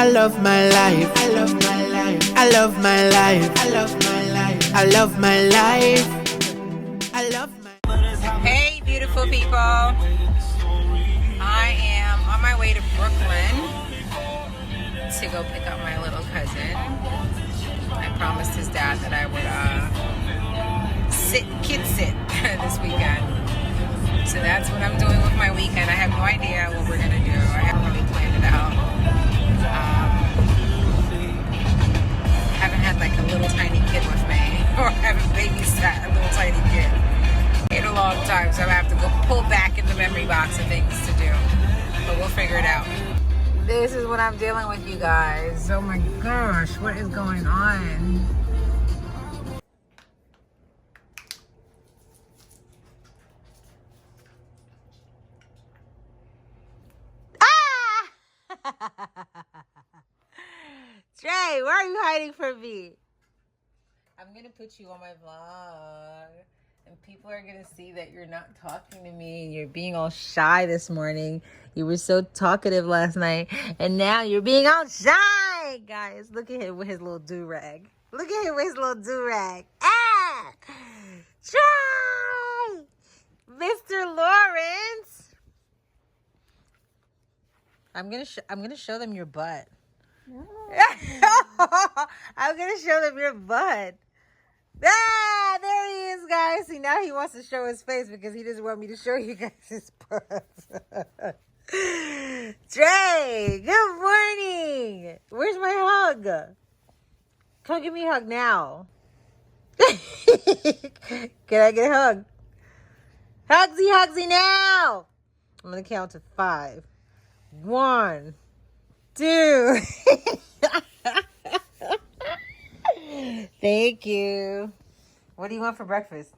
I love my life. I love my life. I love my life. I love my life. I love my life. I love my. Hey, beautiful people. I am on my way to Brooklyn to go pick up my little cousin. I promised his dad that I would kid sit this weekend. So that's what I'm doing with my weekend. I have no idea what we're gonna do. I haven't really planned it out. Haven't had like a little tiny kid with me, or haven't babysat a little tiny kid in a long time. So I have to go pull back in the memory box of things to do. But we'll figure it out. This is what I'm dealing with, you guys. Oh my gosh, what is going on? Trey, why are you hiding from me? I'm gonna put you on my vlog, and people are gonna see that you're not talking to me and you're being all shy this morning. You were so talkative last night, and now you're being all shy. Guys, look at him with his little do-rag. Look at him with his little do-rag. Ah! Trey! Mr. Lawrence! I'm gonna show them your butt. No. I'm gonna show them your butt. Ah, there he is, guys. See, now he wants to show his face because he doesn't want me to show you guys his butt. Trey, good morning. Where's my hug? Come give me a hug now. Can I get a hug? Hugsy, hugsy now. I'm gonna count to 5. 1, 2. Thank you. What do you want for breakfast?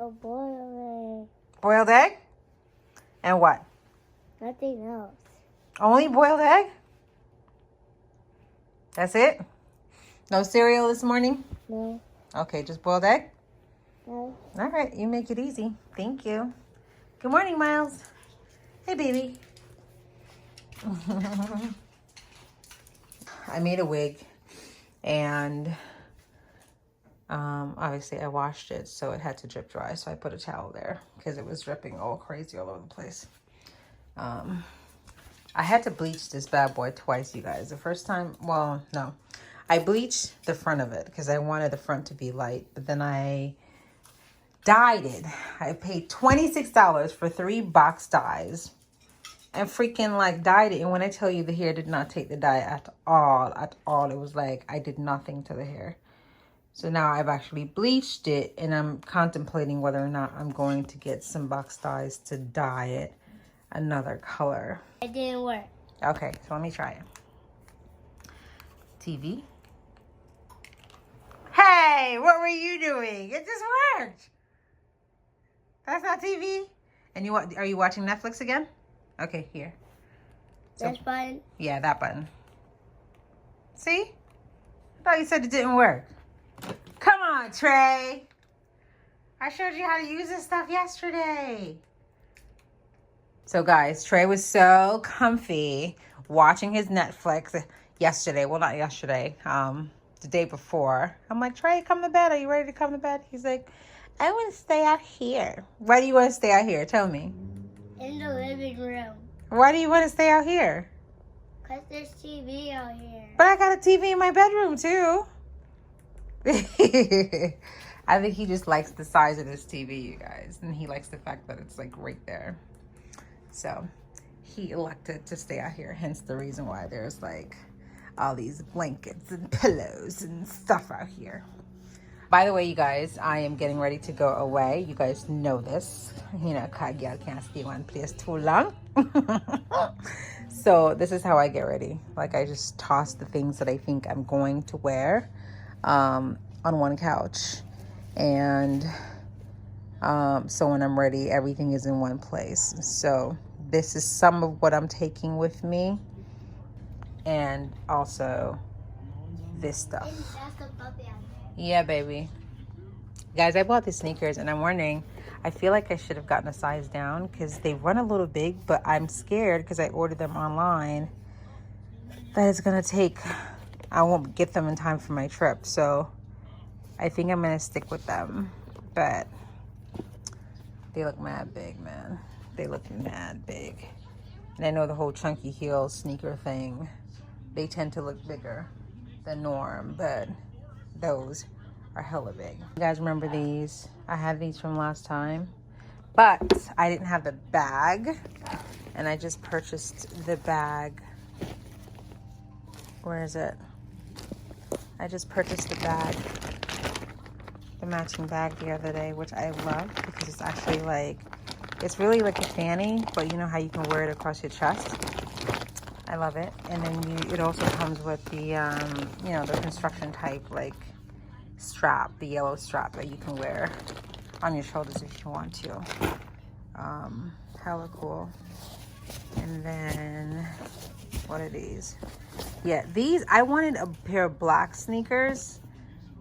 A boiled egg. Boiled egg? And what? Nothing else. Only boiled egg? That's it? No cereal this morning? No. Okay, just boiled egg? No. All right, you make it easy. Thank you. Good morning, Miles. Hey, baby. I made a wig, and obviously I washed it, so it had to drip dry, so I put a towel there because it was dripping all crazy all over the place. I had to bleach this bad boy twice, you guys. The first time, well, no, I bleached the front of it because I wanted the front to be light, but then I dyed it. I paid $26 for 3 box dyes and freaking like dyed it. And when I tell you, the hair did not take the dye at all, it was like I did nothing to the hair. So now I've actually bleached it, and I'm contemplating whether or not I'm going to get some box dyes to dye it another color. It didn't work. Okay, so let me try it. TV. Hey, what were you doing? It just worked. That's not TV. And are you watching Netflix again? Okay, here. So, This button? yeah, that button. See? I thought you said it didn't work. Come on, Trey. I showed you how to use this stuff yesterday. So, guys, Trey was so comfy watching his Netflix yesterday. Well, not yesterday. The day before. I'm like, Trey, come to bed. Are you ready to come to bed? He's like, I want to stay out here. Why do you want to stay out here? Tell me. In the living room. Why do you want to stay out here? Because there's TV out here. But I got a TV in my bedroom, too. I think he just likes the size of this TV, you guys. And he likes the fact that it's, like, right there. So, he elected to stay out here. Hence the reason why there's, like, all these blankets and pillows and stuff out here. By the way, you guys, I am getting ready to go away. You guys know this. You know, girl can't stay one place too long. So this is how I get ready. Like, I just toss the things that I think I'm going to wear on one couch. And so when I'm ready, everything is in one place. So this is some of what I'm taking with me. And also this stuff. Yeah, baby. Guys, I bought these sneakers, and I'm wondering, I feel like I should have gotten a size down because they run a little big, but I'm scared because I ordered them online that it's gonna take, I won't get them in time for my trip. So I think I'm gonna stick with them, but they look mad big, man. They look mad big. And I know the whole chunky heel sneaker thing, they tend to look bigger than norm, but those are hella big. You guys remember these? I had these from last time, but I didn't have the bag, and I just purchased the bag. Where is it? I just purchased the bag, the matching bag the other day, which I love because it's actually like, it's really like a fanny, but you know how you can wear it across your chest? I love it. And then it also comes with the, you know, the construction type like strap, the yellow strap that you can wear on your shoulders if you want to. Hella cool. And then, what are these? Yeah, these, I wanted a pair of black sneakers,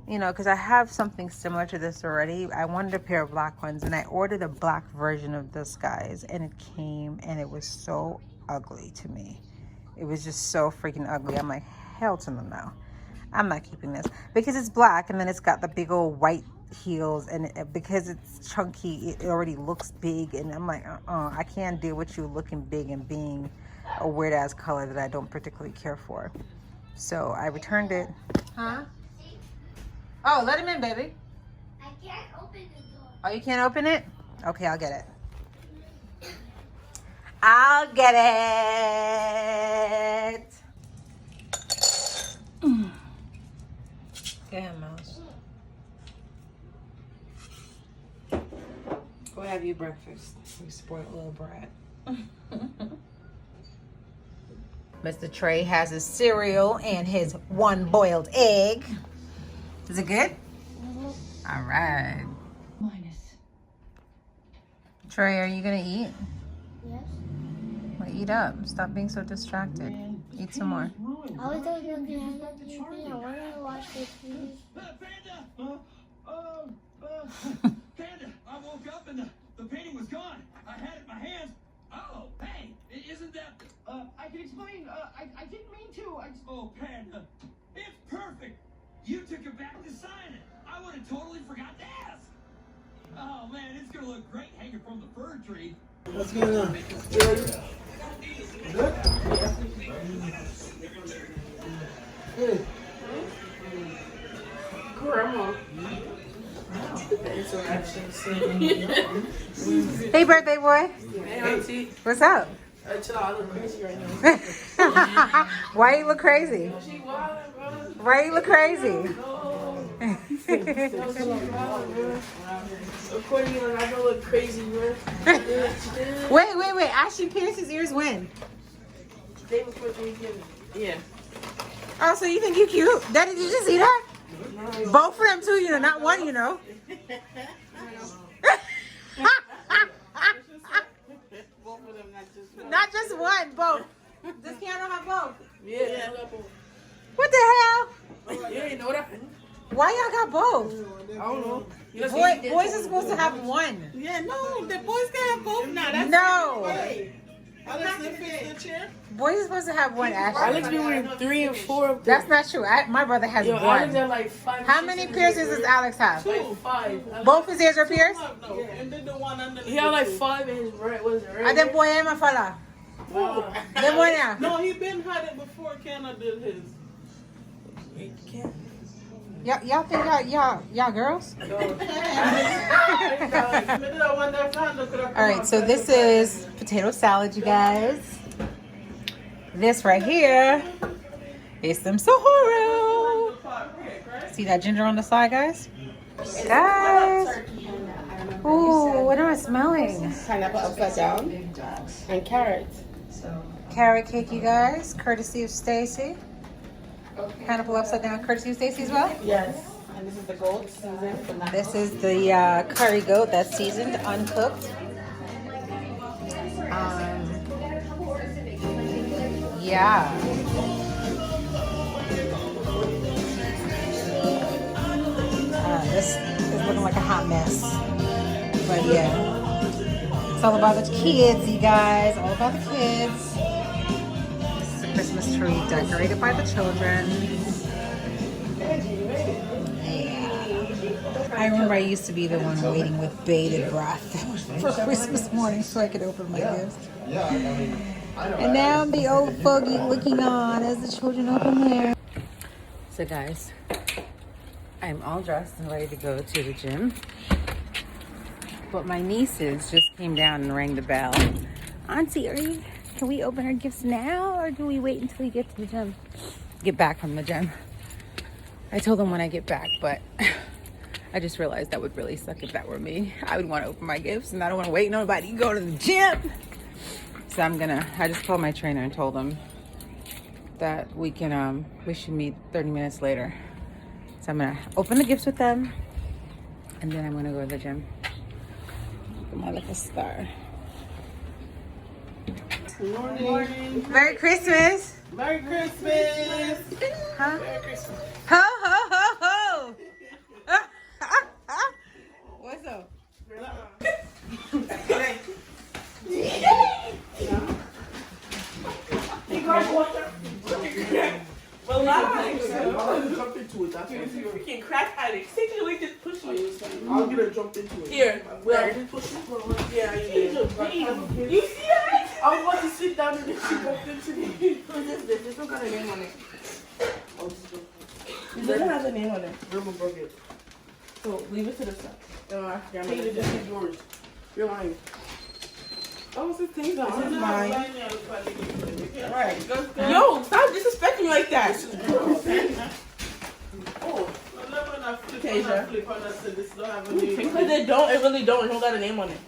you know, because I have something similar to this already. I wanted a pair of black ones, and I ordered a black version of this, guys, and it came, and it was so ugly to me. It was just so freaking ugly. I'm like, hell to the no. I'm not keeping this because it's black, and then it's got the big old white heels, and because it's chunky, it already looks big, and I'm like, I can't deal with you looking big and being a weird ass color that I don't particularly care for. So I returned it. Huh? Oh, let him in, baby. I can't open the door. Oh, you can't open it? Okay, I'll get it. I'll get it. Go ahead, Mouse. Go have your breakfast. You spoiled little brat. Mr. Trey has his cereal and his one boiled egg. Is it good? Mm-hmm. All right. Trey, are you gonna eat? Yes. Well, eat up. Stop being so distracted. Eat some more. I was just looking at the TV. I wanted to watch the TV. Panda, I woke up and the painting was gone. I had it in my hands. Oh, hey, isn't that... I can explain. I didn't mean to. Oh, Panda, it's perfect. You took it back to sign it. I would have totally forgot to ask. Oh, man, it's going to look great hanging from the fir tree. What's going on? Good? Hey. Grandma. Hey, birthday boy. Hey, Auntie. What's up? Chill out, I look crazy right now. Why you look crazy? She wild, bro. Why you look crazy? According to you, I don't look crazy, bro. Wait. Ashley pierced his ears when? Day before Thanksgiving. Yeah. Oh, so you think you cute? Daddy, did you see that? Both of them too, you know, not one, you know. Both of them, not just one. Not just one, both. Does Keanu have both? Yeah. What the hell? You ain't know that. Why y'all got both? I don't know. Boys are supposed to have one. Yeah, no, the boys can have both. Nah, that's No. Alex, the chair. Boys are supposed to have one, Alex Ashley. be wearing 3 and 4 of them. That's not true. My brother has Yo, Alex one. got like 5. How many piercings does Alex have? Like 5. Both his ears are pierced? No. And then the one under. He had like 5 in his right. Was it right? And then boy, I'm a fella. Then boy, yeah. No, he been had it before Kenna did his. Y'all think y'all girls? All right, so this is potato salad, you guys. This right here is some sahuru. See that ginger on the side, guys? Guys. Ooh, what am I smelling? Pineapple upside down and carrots. Carrot cake, you guys, courtesy of Stacy. Pineapple upside down, courtesy of Stacy as well. Yes. And this is the gold season. This is the curry goat that's seasoned, uncooked. Yeah. This is looking like a hot mess. But yeah. It's all about the kids, you guys. All about the kids. Christmas tree decorated by the children. I remember I used to be the one waiting with bated breath for Christmas morning so I could open my gifts. And now I'm the old fogey looking on as the children open theirs. So guys, I'm all dressed and ready to go to the gym. But my nieces just came down and rang the bell. Auntie, can we open our gifts now or do we wait until we get to the gym? Get back from the gym. I told them when I get back, but I just realized that would really suck if that were me. I would want to open my gifts and I don't want to wait nobody to go to the gym. So I just called my trainer and told him that we should meet 30 minutes later. So I'm gonna open the gifts with them and then I'm gonna go to the gym. Look at my little star. Good morning. Merry Christmas. Merry Christmas. Huh? Merry Christmas. Ho, ho, ho, ho. What's up? Jump into it. That's freaking crack addict. Take it away, just push me. I'll get her jump into it. Here, where? Push it. Yeah, you see that? I was about to sit down and then she bumped into me. Who's this? There's no kind of name on it. It doesn't have a name on it. Grandma broke it. So leave it to the side. Grandma, this is yours. You're lying. Oh, it's a thing though. This is mine. Alright. Yo, stop disrespecting me like that. Oh. Tasia. Because they don't, it really don't. It don't got a name on it.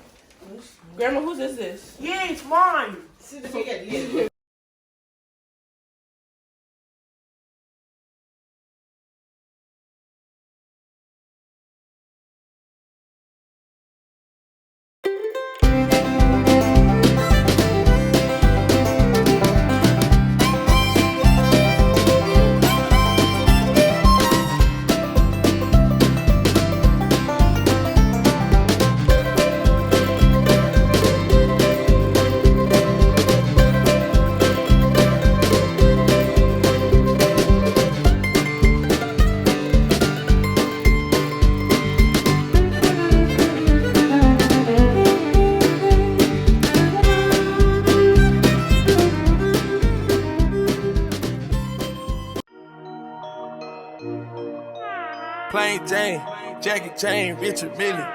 Grandma, whose is this? Yeah, it's mine. Plain Jane, Jackie Chain, Richard Mille.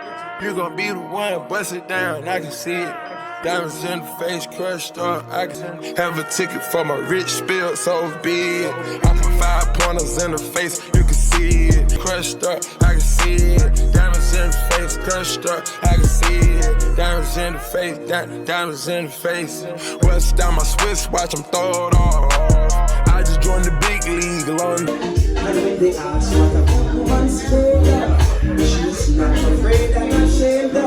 You gon' be the one, bust it down, I can see it. Diamonds in the face, crushed up, I can have a ticket for my rich spill, so be it. I put 5 pointers in the face, you can see it. Crushed up, I can see it. Diamonds in the face, crushed up, I can see it. Diamonds in the face, diamonds in the face. What's down my Swiss watch, I'm throw it off. I just joined the big league, London. And when they ask what a woman straight up, she's not afraid and ashamed of.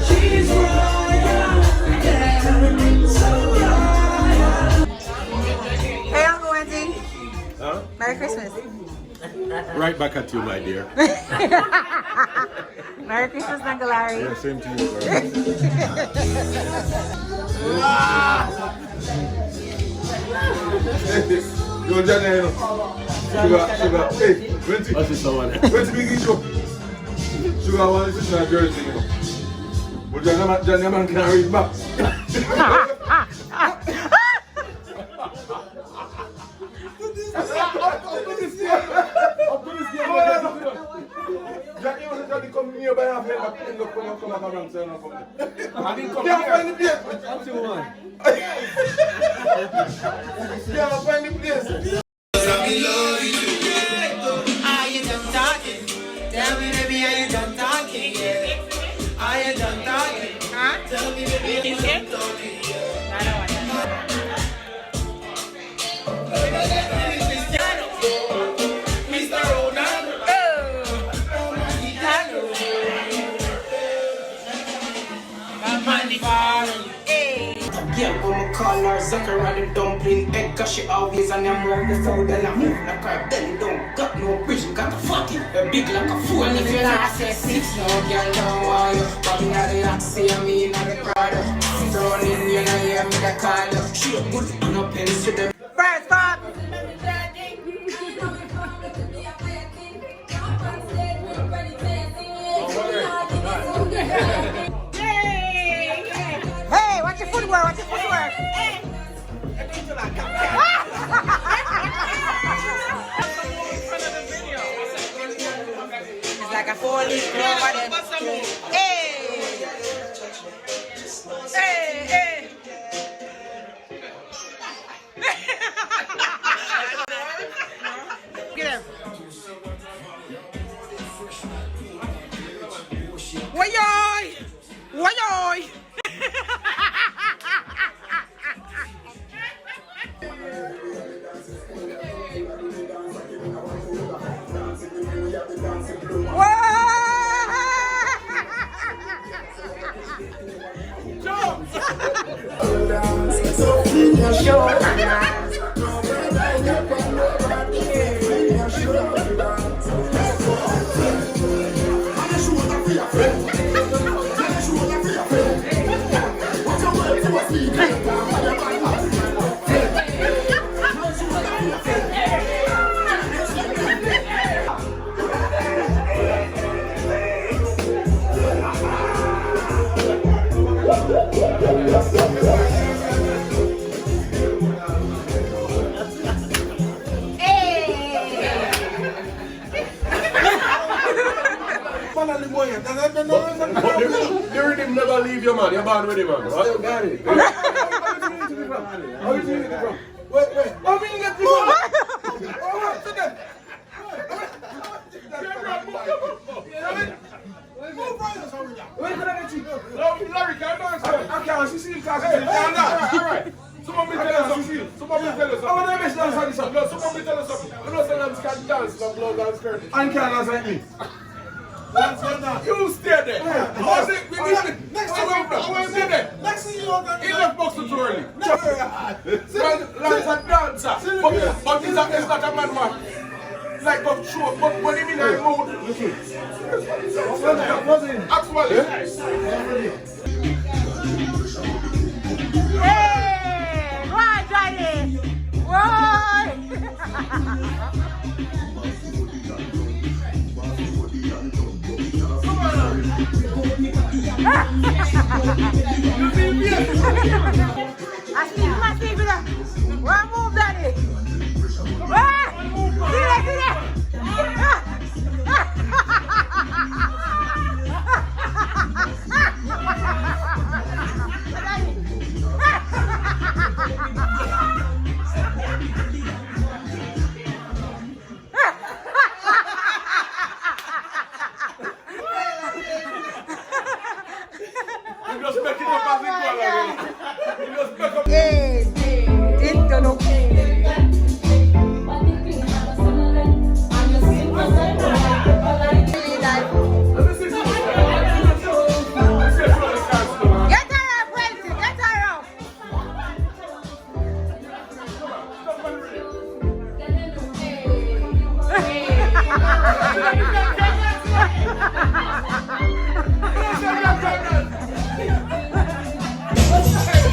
She's royal, yeah, so royal. Hey, Uncle Wendy. Huh? Merry Christmas. Right back at you, my dear. Merry Christmas, Uncle Larry. Yeah, same to you, bro. Yo, Johnny, sugar. Hey, what's this one? Where's the big issue? Sugar, one is in a jersey, you know. But Johnny, man can't read back. Johnny come here by half head, but end up come back around, so no come. I didn't come here. Find the place. That's the one. Yeah, find the place. Are you done talking? Tell me, baby, are you done talking? Yeah. Are you done talking? Huh? Tell me, baby, are you done talking? Yeah. I don't want that. Mr. Ronaldo. Yeah, I'ma call her Zachary the dumpling egg, cause she always on them walk the food and I move like her belly don't got no bridge, got a 40, a big like a fool. And if you're not say 6, no girl don't want you, but me not the Oxy and me not the Prada. Rolling, you know, hear me the call. She a good, no pens to them. First stop. Hey, watch your footwork, watch your footwork. It's like a 4-leaf clover. Hey! Hey, hey! Get him. Why-yoy! Why-yoy! The rhythm never leave you, man. You're born with it, man. You got it. How you doing it from? Wait. How do you get the ball? Larry, calm down, sir. I can't see you. Calm down. All right. Someone be tell us something. Someone be tell us something. I want to mention something. No, someone be tell us something. I'm not saying I'm scared to dance, but blood and skirt. And can't dance like me. You stay there. Next thing you know, he left box too early. He's a dancer. But he's not a man, man. Like a show, but when he in a mood. Actually. Hey! Why, Johnny? Why? I see my TV there. One move, Daddy. See that?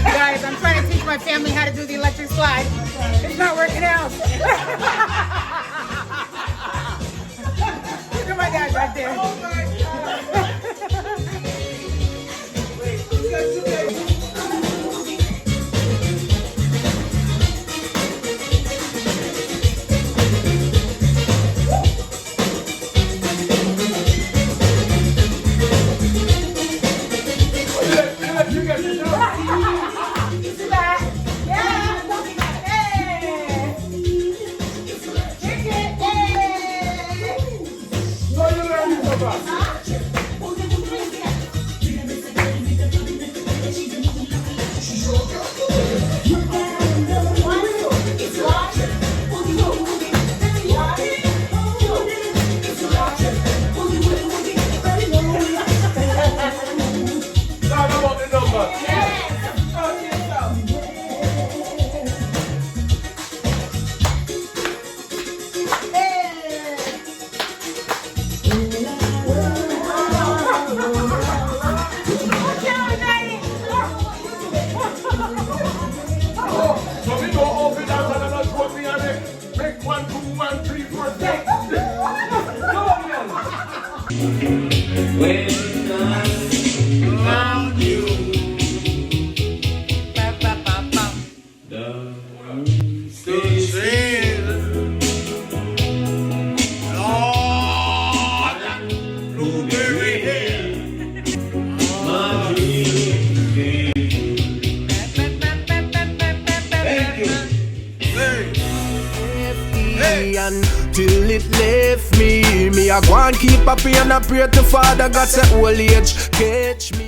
Guys, I'm trying to teach my family how to do the electric slide. It's not working out. Look at my dad right there. million till it left me. Me I go and keep happy and I pray to Father God say old age catch me.